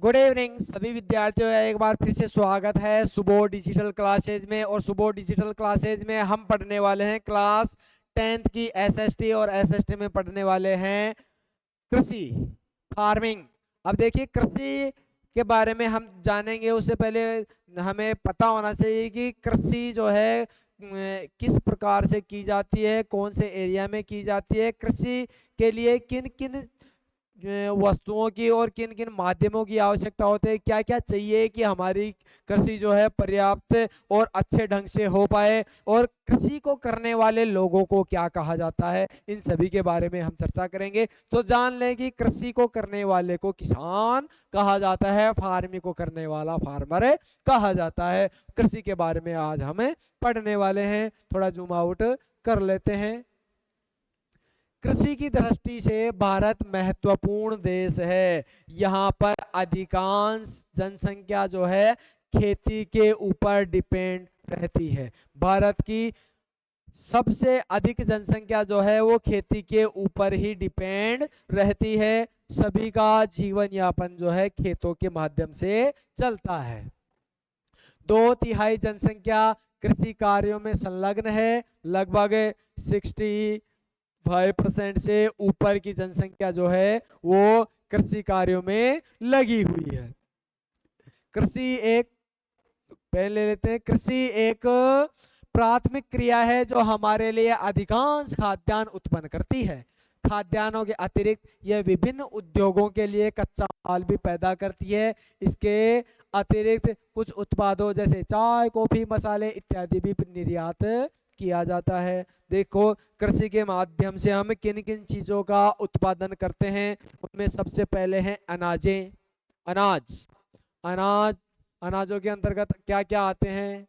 Good evening सभी विद्यार्थियों का एक बार फिर से स्वागत है सुबोध डिजिटल क्लासेज में। और सुबोध डिजिटल क्लासेज में हम पढ़ने वाले हैं क्लास 10th की एसएसटी, और एसएसटी में पढ़ने वाले हैं कृषि, फार्मिंग। अब देखिए, कृषि के बारे में हम जानेंगे उससे पहले हमें पता होना चाहिए कि कृषि जो है किस प्रकार से की जाती है, कौन से एरिया में की जाती है, कृषि के लिए किन किन वस्तुओं की और किन किन माध्यमों की आवश्यकता होती है, क्या क्या चाहिए कि हमारी कृषि जो है पर्याप्त और अच्छे ढंग से हो पाए, और कृषि को करने वाले लोगों को क्या कहा जाता है, इन सभी के बारे में हम चर्चा करेंगे। तो जान लें कि कृषि को करने वाले को किसान कहा जाता है, फार्मिंग को करने वाला फार्मर कहा जाता है। कृषि के बारे में आज हमें पढ़ने वाले हैं। थोड़ा जूम आउट कर लेते हैं। कृषि की दृष्टि से भारत महत्वपूर्ण देश है। यहाँ पर अधिकांश जनसंख्या जो है खेती के ऊपर डिपेंड रहती है। भारत की सबसे अधिक जनसंख्या जो है वो खेती के ऊपर ही डिपेंड रहती है। सभी का जीवन यापन जो है खेतों के माध्यम से चलता है। 2/3 जनसंख्या कृषि कार्यों में संलग्न है। लगभग 65% से ऊपर की जनसंख्या जो है वो कृषि कार्यों में लगी हुई है। कृषि एक, पहले लेते हैं, कृषि एक प्राथमिक क्रिया है जो हमारे लिए अधिकांश खाद्यान्न उत्पन्न करती है। खाद्यान्नों के अतिरिक्त यह विभिन्न उद्योगों के लिए कच्चा माल भी पैदा करती है। इसके अतिरिक्त कुछ उत्पादों जैसे चाय, कॉफी, मसाले इत्यादि भी निर्यात किया जाता है। देखो, कृषि के माध्यम से हम किन किन चीजों का उत्पादन करते हैं, उनमें सबसे पहले हैं अनाजें। अनाज अनाज अनाजों के अंतर्गत क्या क्या आते हैं?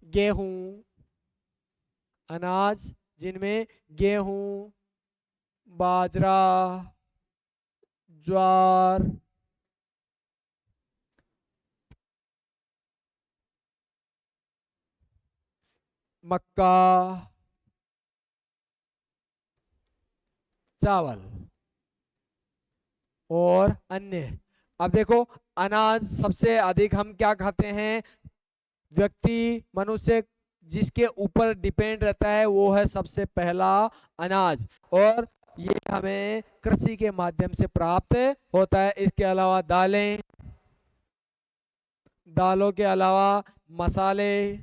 गेहूं, अनाज जिनमें गेहूं, बाजरा, ज्वार, मक्का, चावल और अन्य। अब देखो, अनाज सबसे अधिक हम क्या खाते हैं? व्यक्ति, मनुष्य जिसके ऊपर डिपेंड रहता है वो है सबसे पहला अनाज, और ये हमें कृषि के माध्यम से प्राप्त होता है। इसके अलावा दालें, दालों के अलावा मसाले,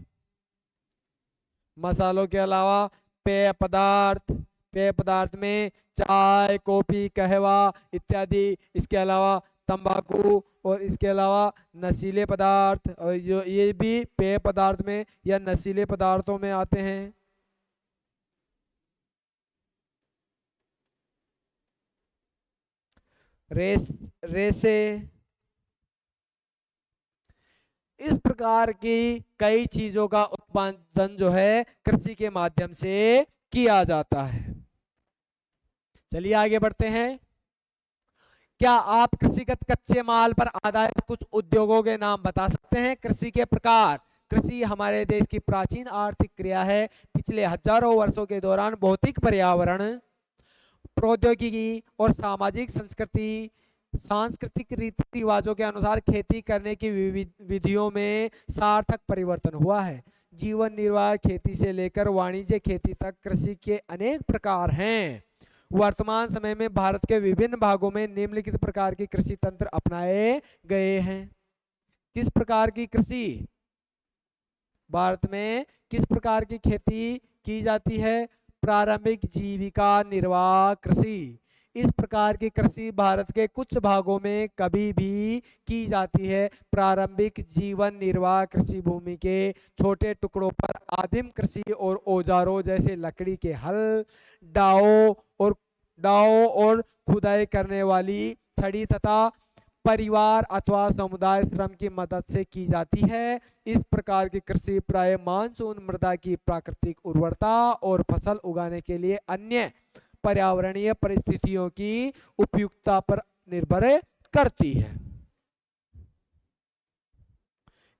मसालों के अलावा पेय पदार्थ, पेय पदार्थ में चाय, कॉफी, कहवा इत्यादि। इसके अलावा तंबाकू, और इसके अलावा नशीले पदार्थ, और जो ये भी पेय पदार्थ में या नशीले पदार्थों में आते हैं। रेसे, इस प्रकार की कई चीजों का उत्पादन जो है कृषि के माध्यम से किया जाता है। चलिए आगे बढ़ते हैं। क्या आप कृषिगत कच्चे माल पर आधारित कुछ उद्योगों के नाम बता सकते हैं? कृषि के प्रकार। कृषि हमारे देश की प्राचीन आर्थिक क्रिया है। पिछले हजारों वर्षों के दौरान भौतिक, पर्यावरण, प्रौद्योगिकी और सामाजिक सांस्कृतिक रीति रिवाजों के अनुसार खेती करने की विधियों में सार्थक परिवर्तन हुआ है। जीवन निर्वाह खेती से लेकर वाणिज्य खेती तक कृषि के अनेक प्रकार हैं। वर्तमान समय में भारत के विभिन्न भागों में निम्नलिखित प्रकार के कृषि तंत्र अपनाए गए हैं। किस प्रकार की कृषि? भारत में किस प्रकार की खेती की जाती है? प्रारंभिक जीविका निर्वाह कृषि। इस प्रकार की कृषि भारत के कुछ भागों में कभी भी की जाती है। प्रारंभिक जीवन निर्वाह कृषि भूमि के छोटे टुकड़ों पर आदिम कृषि और औजारों जैसे लकड़ी के हल, डाओ और खुदाई करने वाली छड़ी तथा परिवार अथवा समुदाय श्रम की मदद से की जाती है। इस प्रकार की कृषि प्राय मानसून मृदा की प्राकृतिक उर्वरता और फसल उगाने के लिए अन्य पर्यावरणीय परिस्थितियों की उपयुक्तता पर निर्भर करती है।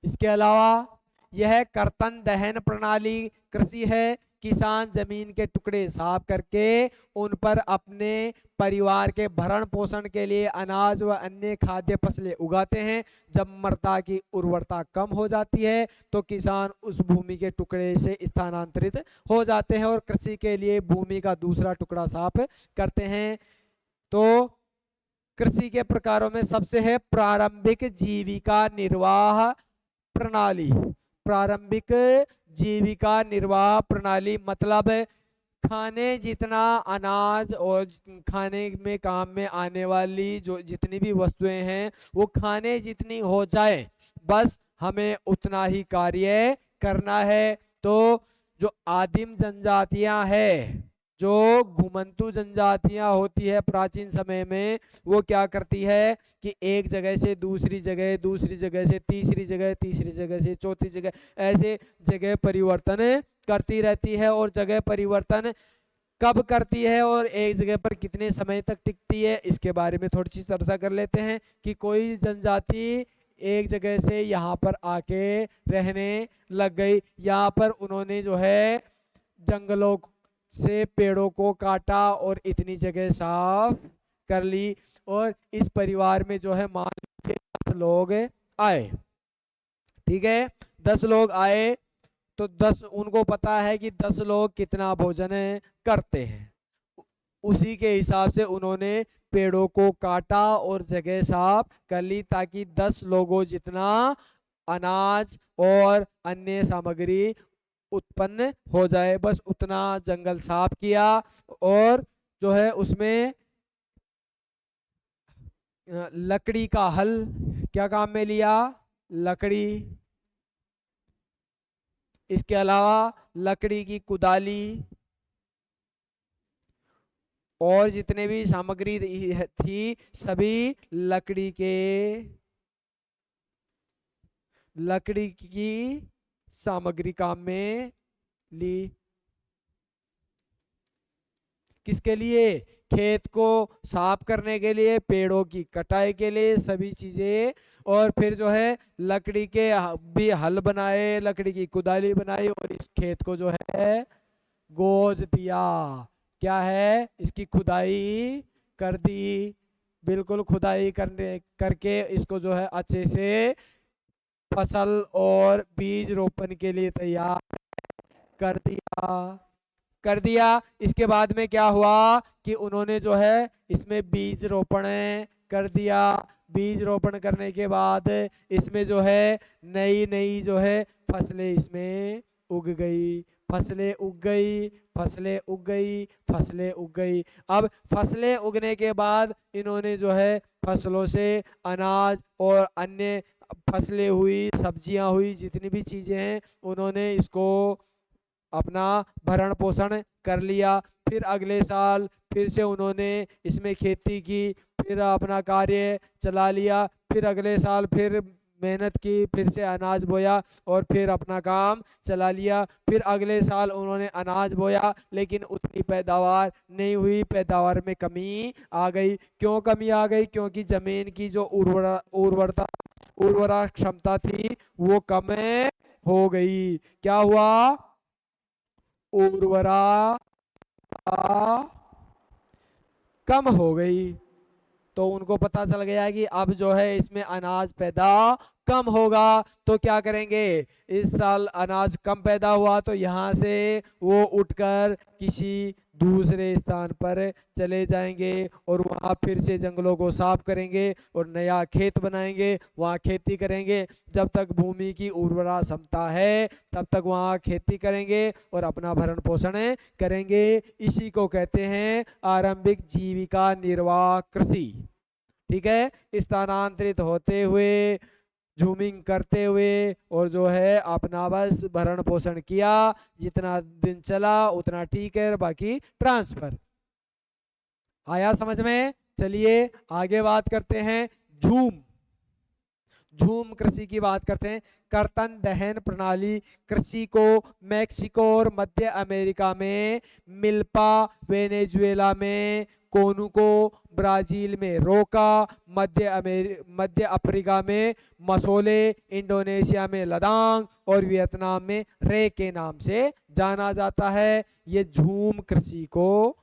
इसके अलावा यह कर्तन दहन प्रणाली कृषि है। किसान जमीन के टुकड़े साफ करके उन पर अपने परिवार के भरण पोषण के लिए अनाज व अन्य खाद्य फसलें उगाते हैं। जब मृदा की उर्वरता कम हो जाती है तो किसान उस भूमि के टुकड़े से स्थानांतरित हो जाते हैं और कृषि के लिए भूमि का दूसरा टुकड़ा साफ करते हैं। तो कृषि के प्रकारों में सबसे है प्रारंभिक जीविका निर्वाह प्रणाली। प्रारंभिक जीविका निर्वाह प्रणाली मतलब खाने जितना अनाज और खाने में काम में आने वाली जो जितनी भी वस्तुएं हैं वो खाने जितनी हो जाए, बस हमें उतना ही कार्य करना है। तो जो आदिम जनजातियां हैं, जो घुमंतु जनजातियां होती है प्राचीन समय में, वो क्या करती है कि एक जगह से दूसरी जगह, दूसरी जगह से तीसरी जगह, तीसरी जगह से चौथी जगह, ऐसे जगह परिवर्तन करती रहती है। और जगह परिवर्तन कब करती है और एक जगह पर कितने समय तक टिकती है, इसके बारे में थोड़ी सी चर्चा कर लेते हैं। कि कोई जनजाति एक जगह से यहाँ पर आके रहने लग गई, यहाँ पर उन्होंने जो है जंगलों से पेड़ों को काटा और इतनी जगह साफ कर ली। और इस परिवार में जो है मान लीजिए 10 लोग आए, ठीक है, 10 लोग आए तो 10 उनको पता है कि 10 लोग कितना भोजन करते हैं, उसी के हिसाब से उन्होंने पेड़ों को काटा और जगह साफ कर ली ताकि 10 लोगों जितना अनाज और अन्य सामग्री उत्पन्न हो जाए। बस उतना जंगल साफ किया और जो है उसमें लकड़ी का हल क्या काम में लिया, लकड़ी, इसके अलावा लकड़ी की कुदाली और जितने भी सामग्री थी सभी लकड़ी की सामग्री काम में ली। किसके लिए, खेत को साफ करने के लिए, पेड़ों की कटाई के लिए, सभी चीजें। और फिर जो है लकड़ी के भी हल बनाए, लकड़ी की कुदाली बनाई और इस खेत को जो है गोज दिया। क्या है, इसकी खुदाई कर दी, बिल्कुल खुदाई करके इसको जो है अच्छे से फसल और बीज रोपण के लिए तैयार कर दिया। इसके बाद में क्या हुआ कि उन्होंने जो है इसमें बीज रोपण कर दिया। बीज रोपण करने के बाद इसमें जो है नई नई जो है फसलें इसमें उग गई, फसलें उग गई, फसलें उग गई, फसलें उग गई। अब फसलें उगने के बाद इन्होंने जो है फसलों से अनाज और अन्य फसलें हुई, सब्जियां हुई, जितनी भी चीजें हैं उन्होंने इसको अपना भरण पोषण कर लिया। फिर अगले साल फिर से उन्होंने इसमें खेती की, फिर अपना कार्य चला लिया। फिर अगले साल फिर मेहनत की, फिर से अनाज बोया और फिर अपना काम चला लिया। फिर अगले साल उन्होंने अनाज बोया लेकिन उतनी पैदावार नहीं हुई, पैदावार में कमी आ गई। क्यों कमी आ गई, क्योंकि जमीन की जो उर्वरा क्षमता थी वो कम हो गई। क्या हुआ, उर्वरा कम हो गई। तो उनको पता चल गया कि अब जो है इसमें अनाज पैदा कम होगा, तो क्या करेंगे, इस साल अनाज कम पैदा हुआ तो यहाँ से वो उठकर किसी दूसरे स्थान पर चले जाएंगे और वहाँ फिर से जंगलों को साफ करेंगे और नया खेत बनाएंगे, वहाँ खेती करेंगे। जब तक भूमि की उर्वरा क्षमता है तब तक वहाँ खेती करेंगे और अपना भरण पोषण करेंगे। इसी को कहते हैं आरंभिक जीविका निर्वाह कृषि। ठीक है, स्थानांतरित होते हुए, झूमिंग करते हुए और जो है अपना बस भरण पोषण किया, जितना दिन चला उतना ठीक है, बाकी ट्रांसफर। आया समझ में? चलिए आगे बात करते हैं झूम कृषि की बात करते हैं। कर्तन दहन प्रणाली कृषि को मैक्सिको और मध्य अमेरिका में, मिल्पा वेनेजुएला में, कोनुको ब्राजील में, रोका मध्य अफ्रीका में, मसोले इंडोनेशिया में, लदांग और वियतनाम में रे के नाम से जाना जाता है। ये झूम कृषि को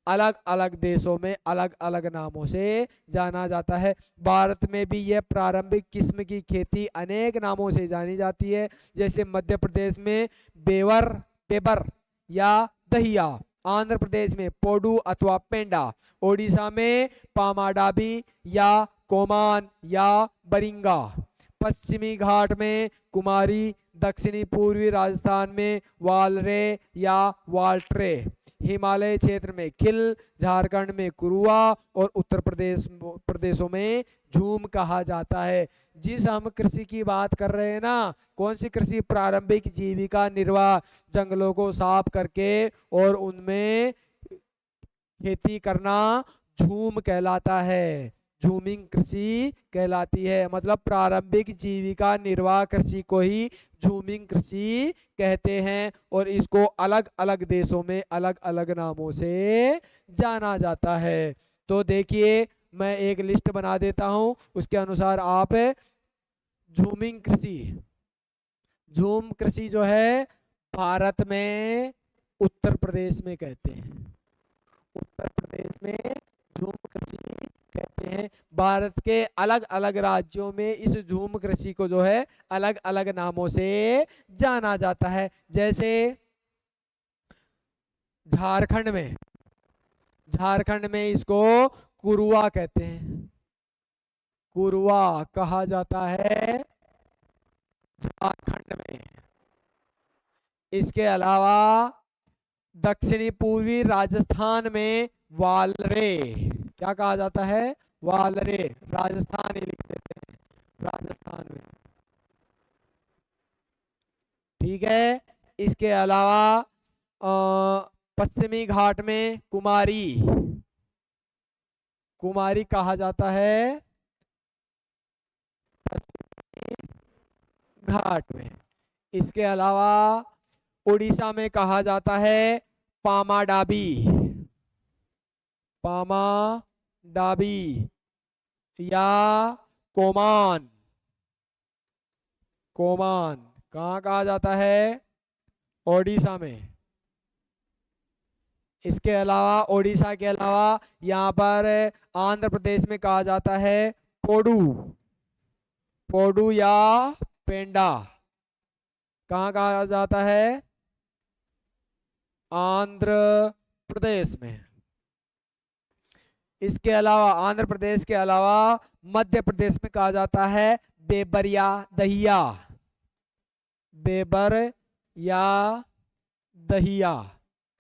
अलग अलग देशों में अलग अलग नामों से जाना जाता है। भारत में भी यह प्रारंभिक किस्म की खेती अनेक नामों से जानी जाती है। जैसे मध्य प्रदेश में बेवर बेबर या दहिया, आंध्र प्रदेश में पोडू अथवा पेंडा, ओडिशा में पामाडाबी या कोमान या बरिंगा, पश्चिमी घाट में कुमारी, दक्षिणी पूर्वी राजस्थान में वालरे या वाल्ट्रे, हिमालय क्षेत्र में खिल, झारखंड में कुरुआ और उत्तर प्रदेशों में झूम कहा जाता है। जिस हम कृषि की बात कर रहे हैं ना, कौन सी कृषि? प्रारंभिक जीविका निर्वाह, जंगलों को साफ करके और उनमें खेती करना झूम कहलाता है, झूमिंग कृषि कहलाती है। मतलब प्रारंभिक जीविका निर्वाह कृषि को ही झूमिंग कृषि कहते हैं और इसको अलग अलग देशों में अलग अलग नामों से जाना जाता है। तो देखिए मैं एक लिस्ट बना देता हूं, उसके अनुसार आप झूमिंग कृषि, झूम कृषि जो है भारत में उत्तर प्रदेश में कहते हैं, उत्तर प्रदेश में झूम कृषि कहते हैं। भारत के अलग अलग राज्यों में इस झूम कृषि को जो है अलग अलग नामों से जाना जाता है। जैसे झारखंड में, झारखंड में इसको कुरुआ कहते हैं, कुरुआ कहा जाता है झारखंड में। इसके अलावा दक्षिणी पूर्वी राजस्थान में वालरे, क्या कहा जाता है? वालरे, राजस्थान ही लिख देते हैं, राजस्थान में। ठीक है। इसके अलावा पश्चिमी घाट में कुमारी, कुमारी कहा जाता है पश्चिमी घाट में। इसके अलावा उड़ीसा में कहा जाता है पामाडाबी, पामाडाबी या कोमान, कोमान कहाँ कहा जाता है? ओडिशा में। इसके अलावा ओडिशा के अलावा यहाँ पर आंध्र प्रदेश में कहा जाता है पोडू, पोडू या पेंडा, कहाँ कहा जाता है? आंध्र प्रदेश में। इसके अलावा आंध्र प्रदेश के अलावा मध्य प्रदेश में कहा जाता है बेबर या दहिया, बेबर या दहिया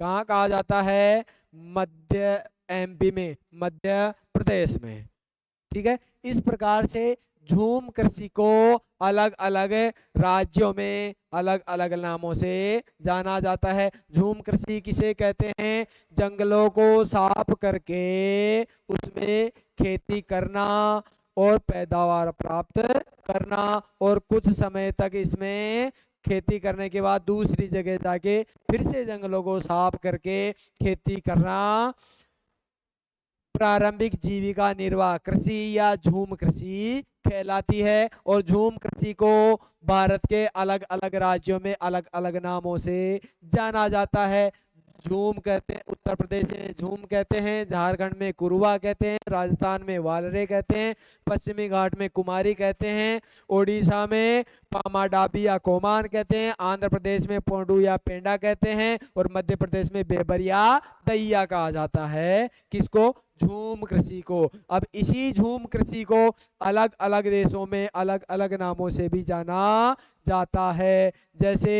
कहाँ कहा जाता है? मध्य एमपी में, मध्य प्रदेश में। ठीक है। इस प्रकार से झूम कृषि को अलग अलग राज्यों में अलग अलग नामों से जाना जाता है। झूम कृषि किसे कहते हैं? जंगलों को साफ करके उसमें खेती करना और पैदावार प्राप्त करना और कुछ समय तक इसमें खेती करने के बाद दूसरी जगह जाके फिर से जंगलों को साफ करके खेती करना प्रारंभिक जीविका निर्वाह कृषि या झूम कृषि कहलाती है। और झूम कृषि को भारत के अलग अलग राज्यों में अलग अलग नामों से जाना जाता है। झूम कहते हैं, उत्तर प्रदेश में झूम कहते हैं, झारखंड में कुरुआ कहते हैं, राजस्थान में वालरे कहते हैं, पश्चिमी घाट में कुमारी कहते हैं, ओडिशा में पामाडाबी या कोमान कहते हैं, आंध्र प्रदेश में पोंडू या पेंडा कहते हैं और मध्य प्रदेश में बेबर या दैया कहा जाता है। किसको? झूम कृषि को। अब इसी झूम कृषि को अलग अलग देशों में अलग अलग नामों से भी जाना जाता है। जैसे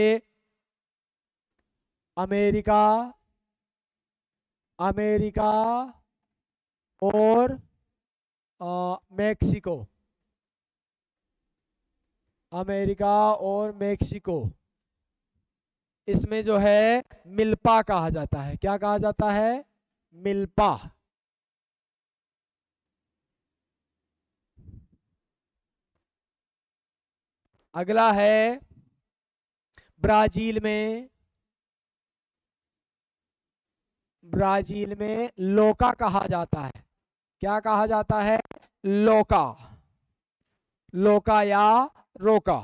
अमेरिका, अमेरिका और मेक्सिको, अमेरिका और मेक्सिको, इसमें जो है मिल्पा कहा जाता है। क्या कहा जाता है? मिल्पा। अगला है ब्राजील में, ब्राजील में लोका कहा जाता है। क्या कहा जाता है? लोका, लोका या रोका।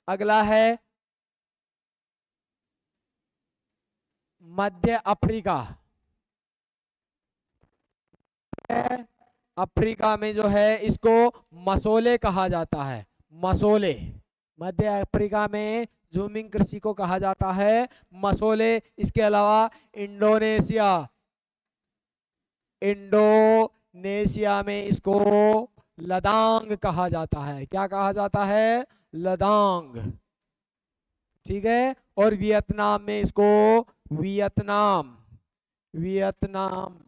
अगला है मध्य अफ्रीका। अफ्रीका में जो है इसको मसोले कहा जाता है, मसोले। मध्य अफ्रीका में झूमिंग कृषि को कहा जाता है मसोले। इसके अलावा इंडोनेशिया, इंडोनेशिया में इसको लदांग कहा जाता है। क्या कहा जाता है? लदांग। ठीक है। और वियतनाम में इसको वियतनाम, वियतनाम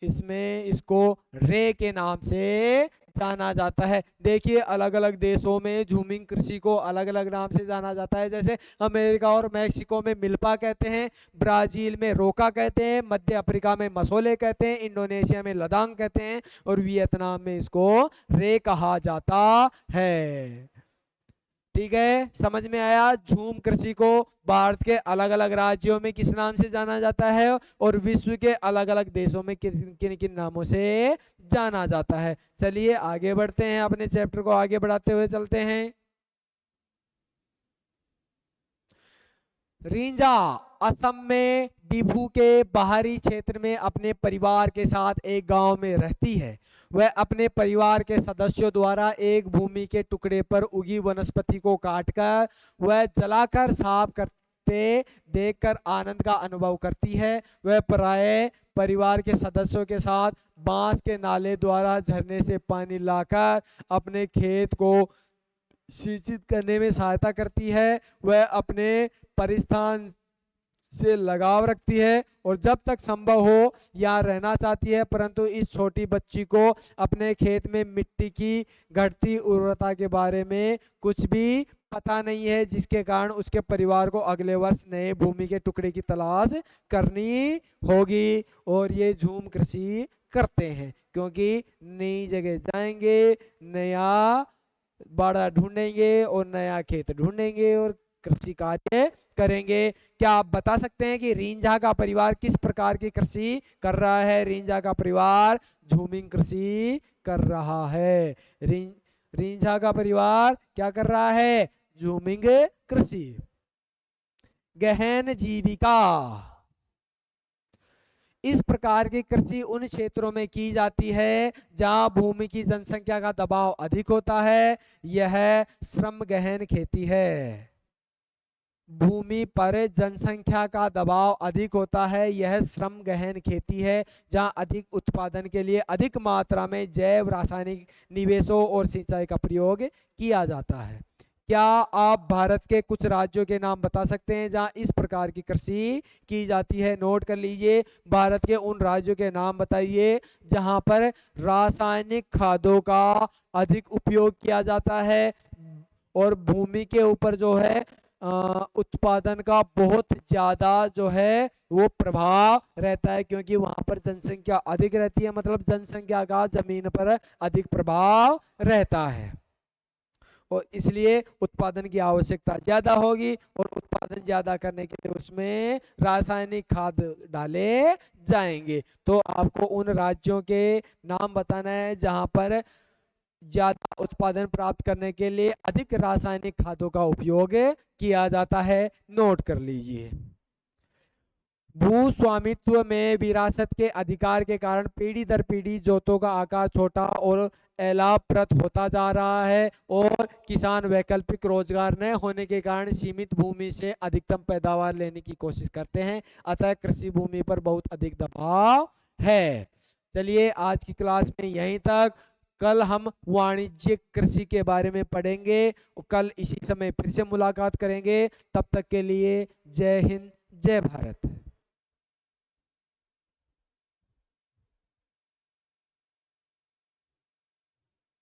इसमें इसको रे के नाम से जाना जाता है। देखिए अलग अलग देशों में झूमिंग कृषि को अलग अलग नाम से जाना जाता है। जैसे अमेरिका और मैक्सिको में मिल्पा कहते हैं, ब्राजील में रोका कहते हैं, मध्य अफ्रीका में मसोले कहते हैं, इंडोनेशिया में लदांग कहते हैं और वियतनाम में इसको रे कहा जाता है। ठीक है, समझ में आया? झूम कृषि को भारत के अलग अलग राज्यों में किस नाम से जाना जाता है और विश्व के अलग अलग देशों में किन किन नामों से जाना जाता है। चलिए आगे बढ़ते हैं, अपने चैप्टर को आगे बढ़ाते हुए चलते हैं। रिंझा असम में डिफू के बाहरी क्षेत्र में अपने परिवार के साथ एक गांव में रहती है। वह अपने परिवार के सदस्यों द्वारा एक भूमि के टुकड़े पर उगी वनस्पति को काटकर वह जलाकर साफ करते देखकर आनंद का अनुभव करती है। वह प्रायः परिवार के सदस्यों के साथ बांस के नाले द्वारा झरने से पानी लाकर अपने खेत को सिंचित करने में सहायता करती है। वह अपने परिस्थान से लगाव रखती है और जब तक संभव हो यहाँ रहना चाहती है, परंतु इस छोटी बच्ची को अपने खेत में मिट्टी की घटती उर्वरता के बारे में कुछ भी पता नहीं है, जिसके कारण उसके परिवार को अगले वर्ष नए भूमि के टुकड़े की तलाश करनी होगी। और ये झूम कृषि करते हैं क्योंकि नई जगह जाएंगे, नया बाड़ा ढूंढेंगे और नया खेत ढूंढेंगे और कृषि कार्य करेंगे। क्या आप बता सकते हैं कि रिंझा का परिवार किस प्रकार की कृषि कर रहा है? रिंझा का परिवार झूमिंग कृषि कर रहा है। रिंझा का परिवार क्या कर रहा है? झूमिंग कृषि। गहन जीविका, इस प्रकार की कृषि उन क्षेत्रों में की जाती है जहां भूमि की जनसंख्या का दबाव अधिक होता है। यह श्रम गहन खेती है। भूमि पर जनसंख्या का दबाव अधिक होता है, यह श्रम गहन खेती है जहां अधिक उत्पादन के लिए अधिक मात्रा में जैव रासायनिक निवेशों और सिंचाई का प्रयोग किया जाता है। क्या आप भारत के कुछ राज्यों के नाम बता सकते हैं जहां इस प्रकार की कृषि की जाती है? नोट कर लीजिए, भारत के उन राज्यों के नाम बताइए जहां पर रासायनिक खादों का अधिक उपयोग किया जाता है और भूमि के ऊपर जो है उत्पादन का बहुत ज्यादा जो है वो प्रभाव रहता है, क्योंकि वहां पर जनसंख्या अधिक रहती है, मतलब जनसंख्या का जमीन पर अधिक प्रभाव रहता है और इसलिए उत्पादन की आवश्यकता ज्यादा होगी और उत्पादन ज्यादा करने के लिए उसमें रासायनिक खाद डाले जाएंगे। तो आपको उन राज्यों के नाम बताना है जहां पर ज्यादा उत्पादन प्राप्त करने के लिए अधिक रासायनिक खादों का उपयोग किया जाता है। नोट कर लीजिए। भू स्वामित्व में विरासत के अधिकार के कारण पीढ़ी दर पीढ़ी जोतों का आकार छोटा और अलाभप्रद होता जा रहा है और किसान वैकल्पिक रोजगार न होने के कारण सीमित भूमि से अधिकतम पैदावार लेने की कोशिश करते हैं, अतः कृषि भूमि पर बहुत अधिक दबाव है। चलिए आज की क्लास में यहीं तक। कल हम वाणिज्यिक कृषि के बारे में पढ़ेंगे और कल इसी समय फिर से मुलाकात करेंगे। तब तक के लिए जय हिंद, जय भारत।